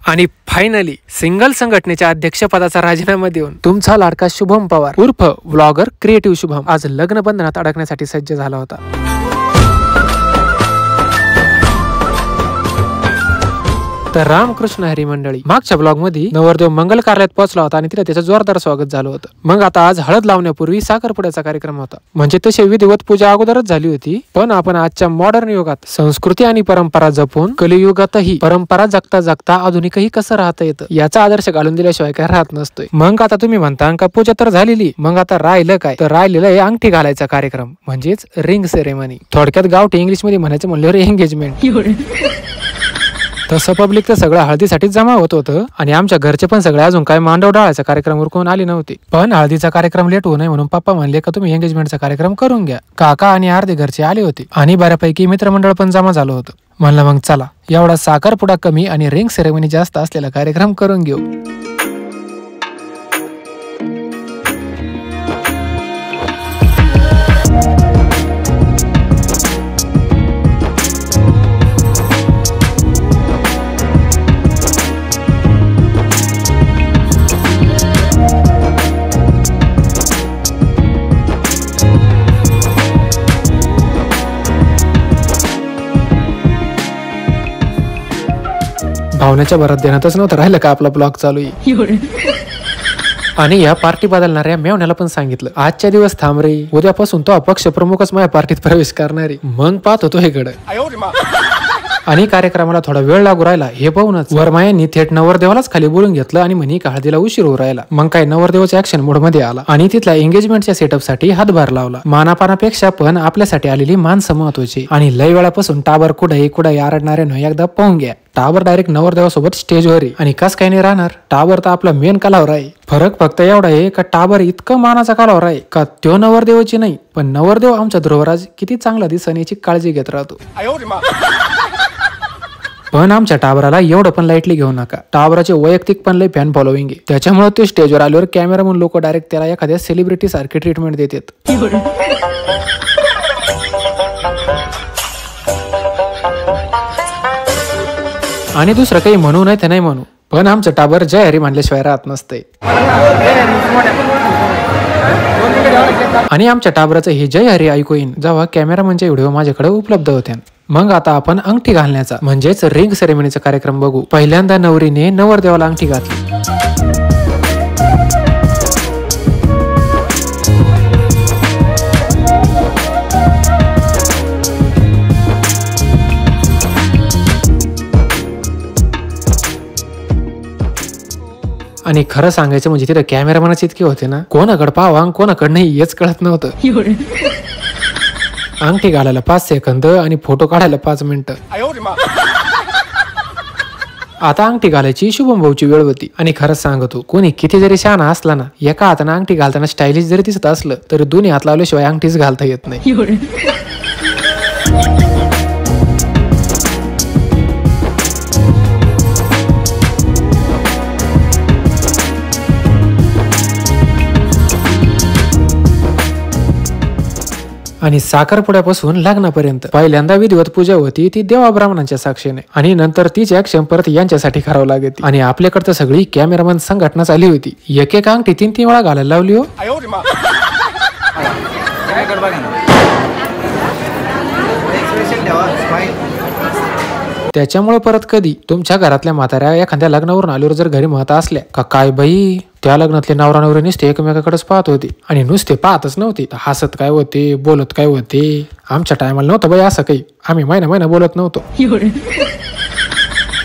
आणि finally single संघटनेच्या अध्यक्षपदाचा राजीनामा देऊन तुमचा लाडका शुभम पवार उर्फ व्लॉगर क्रिएटिव्ह शुभम आज लग्न बंधनात अडकण्यासाठी सज्ज झाला होता। तर रामकृष्ण हरी मंडळी मागच्या ब्लॉग मध्ये नवरदेव मंगल कार्यालयात पोहोचला होता आणि तिथे त्याचं जोरदार स्वागत झालं होतं। मग आता आज हळद लावण्यापूर्वी साखरपुड्याचा कार्यक्रम होता, म्हणजे तशी विधिवत पूजा अगोदरच झाली होती। पण आपण आजच्या मॉडर्न युगात संस्कृती आणि परंपरा जपून कलियुगातही परंपरा जगता जगता आधुनिकही कसं राहता येतं याचा आदर्श घालून दिल्याशिवाय काय राहत नसतोय। मग आता तुम्ही म्हणता का पूजा तर झालेली, मग आता राहिलं काय? तर राहिलेलं आहे अंगठी घालायचा कार्यक्रम, म्हणजेच रिंग सेरेमनी। थोडक्यात गावठी इंग्लिश मध्ये म्हणायचं म्हणल्यावर एंगेजमेंट। तसं पब्लिक तर सगळं हळदीसाठीच जमा होत होतं आणि आमच्या घरचे पण सगळे अजून काय मांडव डाळाचा कार्यक्रम उरकून आले नव्हते। पण हळदीचा कार्यक्रम लेट होऊ नये म्हणून पप्पा म्हणले का तुम्ही एंगेजमेंटचा कार्यक्रम करून घ्या। काका आणि अर्धे घरचे आले होते आणि बऱ्यापैकी मित्रमंडळ पण जमा झालं होतं। म्हणलं मग चला एवढा साखरपुडा कमी आणि रिंग सेरेमनी जास्त असलेला कार्यक्रम करून घेऊ। भावनेच्या भरात देण्यातच नव्हतं राहिलं का आपला ब्लॉग चालू आहे। आणि या पार्टी बदलणाऱ्या मेवण्याला पण सांगितलं आजच्या दिवस थांब रे, उद्यापासून तो पक्ष प्रमुखच माझ्या पार्टीत प्रवेश करणारी। मग पाहत होतो हेकडे आणि कार्यक्रमाला थोडा वेळ लागू राहिला हे पाहूनच वरमायांनी थेट नवरदेवालाच खाली बोलून घेतलं आणि म्हणे का हळदीला उशीर होऊ राहिला। मग काय नवरदेवाच्या ऍक्शन मोड मध्ये आला आणि तिथल्या एंगेजमेंटच्या सेटअप साठी हातभार लावला। मानापानापेक्षा पण आपल्यासाठी आलेली माणसं महत्वाची आणि लय वेळापासून टावर कुठे आरडणाऱ्यानं एकदा पाहून घ्या। टावर डायरेक्ट नवरदेवासोबत स्टेजवर आहे आणि कस काही नाही राहणार, टावर तर आपला मेन कलावर आहे। फरक फक्त एवढा आहे का टावर इतकं मानाचा कलावर आहे का तो नवरदेवाची नाही, पण नवरदेव आमचा ध्रुवराज किती चांगला दिसन याची काळजी घेत राहतो। पण आमच्या टावराला एवढं पण लाईटली घेऊ नका, टावराचे वैयक्तिक पण लय फॅन फॉलोविंग आहे। त्याच्यामुळे ते स्टेजवर आल्यावर कॅमेरा म्हणून लोक डायरेक्ट त्याला एखाद्या सेलिब्रिटी सारखी ट्रीटमेंट देतात। आणि दुसरं काही म्हणू नाही तर नाही म्हणू, पण आमचं टावर जय हरी म्हणल्याशिवाय राहत नसते। आणि आमच्या टाबराचं हे जय हरी ऐकू येईन जेव्हा कॅमेरामनचे व्हिडिओ माझ्याकडे उपलब्ध होत्या। मग आता आपण अंगठी घालण्याचा म्हणजेच रिंग सेरेमनीचा कार्यक्रम बघू। पहिल्यांदा नवरीने नवरदेवाला अंगठी घातली आणि खरं सांगायचं म्हणजे तिथे कॅमेरामॅनच इतके होते ना, कोणाकडे पाहावा कोणाकडे नाही हेच कळत नव्हतं। अंगठी घालायला 5 सेकंद आणि फोटो काढायला 5 मिनिटं। आता अंगठी घालायची शुभम भाऊची वेळ होती आणि खरंच सांगतो कोणी किती जरी शहाणा असला ना, एका हाताने अंगठी घालताना स्टायलिश जरी दिसत असलं तरी दोन्ही हात लावल्याशिवाय अंगठीच घालता येत नाही। आणि साखरपुड्यापासून लग्नापर्यंत पहिल्यांदा विधिवत पूजा होती ती देवा ब्राह्मणांच्या साक्षीने आणि नंतर तीच ऍक्शन परत यांच्यासाठी करावं लागते। आणि आपल्याकडे सगळी कॅमेरामन संघटना आली होती, एक अंगठी 3 वेळा घालायला लावली हो। त्याच्यामुळे परत कधी तुमच्या घरातल्या म्हाताऱ्या एखाद्या लग्नावरून आल्यावर जर घरी म्हणत असल्या का काय बाई त्या लग्नातले नवरा नवरी नुसते एकमेकाकडेच पाहत होते आणि नुसते पाहतच नव्हते, हसत काय होते बोलत काय होते। आमच्या टायमाला नव्हतं बाई असं काही, आम्ही महिना बोलत नव्हतो।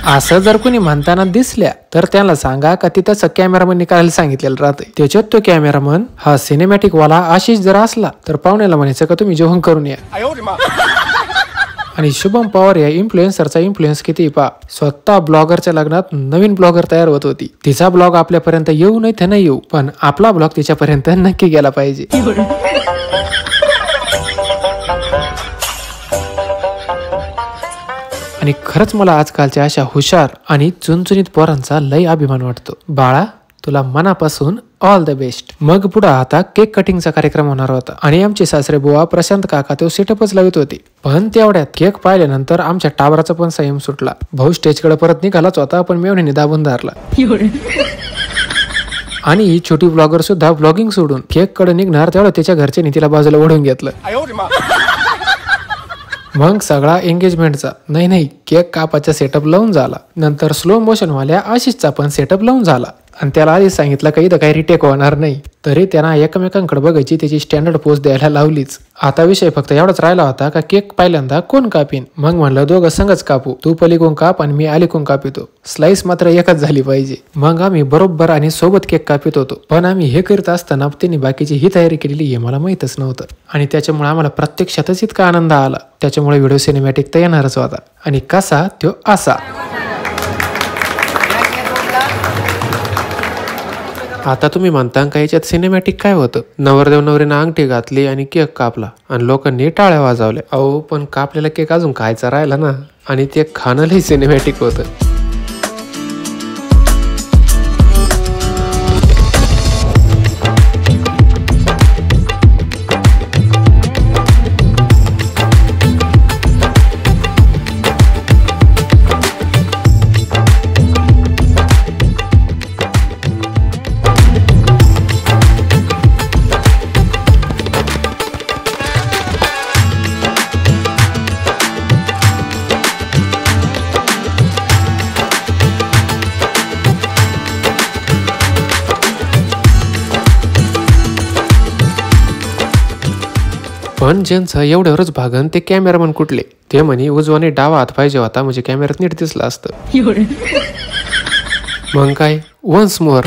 असं जर कोणी म्हणताना दिसल्या तर त्यांना सांगा का तिथं कॅमेरामननी करायला सांगितलेलं राहतंय। त्याच्यात तो कॅमेरामन हा सिनेमॅटिक वाला आशिष जर असला तर पाहुण्याला म्हणायचं का तुम्ही जेवण करून या। आणि शुभम पवार या इन्फ्लुएन्सरचा इन्फ्लुएन्स किती पा, स्वतः ब्लॉगरच्या लग्नात नवीन ब्लॉगर तयार होत होती। तिचा ब्लॉग आपल्यापर्यंत येऊ नाही ते नाही येऊ, पण आपला ब्लॉग तिच्यापर्यंत नक्की गेला पाहिजे। आणि खरंच मला आजकालच्या अशा हुशार आणि चुनचुनीत पोरांचा लय अभिमान वाटतो। बाळा तुला मनापासून ऑल द बेस्ट. मग पुढे आता केक कटिंगचा कार्यक्रम होणार होता आणि आमचे सासरे बुवा प्रशांत काका तो सेटअपच लावित होते. पण तेवढ्यात केक पाहिल्यानंतर आमच्या टाबराचा पण संयम सुटला. भाऊ स्टेजकडे परत निघालाच होता पण मेवणीने दाबून धरला. आणि ही छोटी ब्लॉगर सुद्धा ब्लॉगिंग सोडून केक कडे निघणार तेवढं त्याच्या घरच्यांनी तिला बाजूला ओढून घेतलं. मग सगळा एंगेजमेंटचा नाही केक कापाचा सेटअप लावून झाला. नंतर स्लो मोशन वाल्या आशिषचा पण सेटअप लावून झाला आणि त्याला आधीच सांगितलं काही रिटेक होणार नाही. तरी त्यांना एकमेकांकडे बघायची त्याची स्टँडर्ड पोज द्यायला लावलीच. आता विषय फक्त एवढाच राहिला होता का केक पहिल्यांदा कोण कापीन. मग म्हणलं दोघं संगच कापू, तू पलीकडून काप आणि मी अलीकडून कापितो. स्लाइस मात्र एकच झाली पाहिजे. मग आम्ही बरोबर आणि सोबत केक कापित होतो. पण आम्ही हे करीत असताना त्यांनी बाकीची ही तयारी केलेली हे मला माहितच नव्हतं आणि त्याच्यामुळे आम्हाला प्रत्यक्षातच इतका आनंद आला. त्याच्यामुळे व्हिडिओ सिनेमॅटिक तर येणारच होता. आणि कसा तो असा. आता तुम्ही म्हणता का याच्यात सिनेमॅटिक काय होतं. नवरदेव नवरीनं अंगठी घातली आणि केक कापला आणि लोकांनी टाळ्या वाजवल्या. अहो पण कापलेला केक अजून खायचा राहिला ना आणि ते खाणं लई सिनेमॅटिक होतं. पण ज्यांचं एवढ्यावरच भागन ते कॅमेरामन कुठले. ते म्हणे उजवाने डावा हात पाहिजे होता म्हणजे कॅमेऱ्यात नीट दिसला असतं. मग काय वन्स मोर.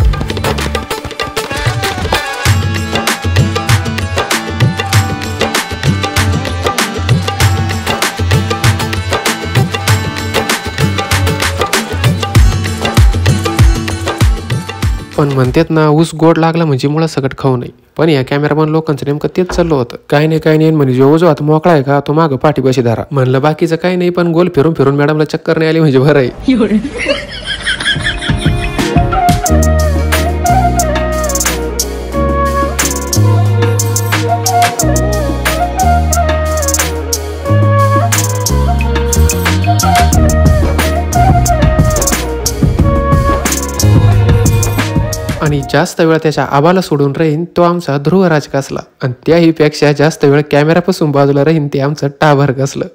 पण म्हणतात ना ऊस गोड लागला म्हणजे मुळा सगळं खाऊ नये. पण या कॅमेरामॅन लोकांचं नेमकं तेच चाललं होतं. काही नाही म्हणजे जो जो आता मोकळा आहे का तो मागं पाठीपाशी धरा. म्हणलं बाकीचं काही नाही पण गोल फिरून फिरून मॅडमला चक्कर नाही आली म्हणजे बरं आहे. आणि जास्त वेळ त्याच्या आबाला सोडून राहीन तो आमचा ध्रुवराज कसला आणि त्याही पेक्षा जास्त वेळ कॅमेरापासून बाजूला राहीन ते आमचं टाभर कसलं.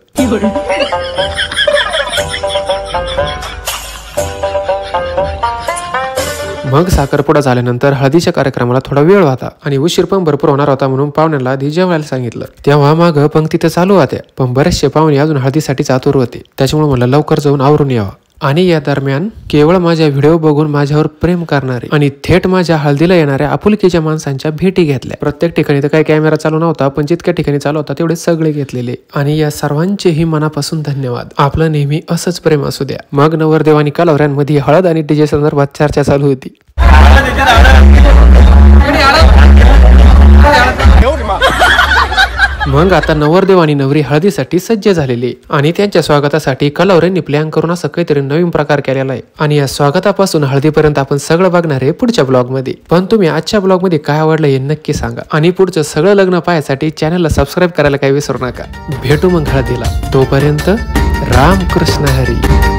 मग साखरपुडा झाल्यानंतर हळदीच्या कार्यक्रमाला थोडा वेळ होता आणि उशीर पण भरपूर होणार होता म्हणून पाहुण्यांना आधी जेवायला सांगितलं. तेव्हा मागं पंक्ती तर चालू होत्या पण बरेचसे पाहुणे अजून हळदीसाठी आतुर होते. त्याच्यामुळे म्हणलं लवकर जाऊन आवरून यावं. आणि या दरम्यान केवळ माझ्या व्हिडिओ बघून माझ्यावर प्रेम करणारे आणि थेट माझ्या हळदीला येणाऱ्या आपुलकीच्या माणसांच्या भेटी घेतल्या. प्रत्येक ठिकाणी तर काही कॅमेरा चालू नव्हता पण जितक्या ठिकाणी चालू होता तेवढे सगळे घेतलेले. आणि या सर्वांचेही मनापासून धन्यवाद. आपलं नेहमी असंच प्रेम असू द्या. मग नवरदेव आणि कलावऱ्यांमध्ये हळद आणि डीजे संदर्भात चर्चा चालू होती. मग आता नवरदेव आणि नवरी हळदीसाठी सज्ज झालेली आणि त्यांच्या स्वागतासाठी कलावऱ्यांनी प्लॅन करून असं काहीतरी नवीन प्रकार केलेला आहे. आणि या स्वागतापासून हळदीपर्यंत आपण सगळं बघणार आहे पुढच्या ब्लॉग मध्ये. पण तुम्ही आजच्या ब्लॉग मध्ये काय आवडलं हे नक्की सांगा आणि पुढचं सगळं लग्न पाहण्यासाठी चॅनलला सबस्क्राईब करायला काही विसरू नका. भेटू मग हळदीला. तोपर्यंत राम कृष्ण हरी.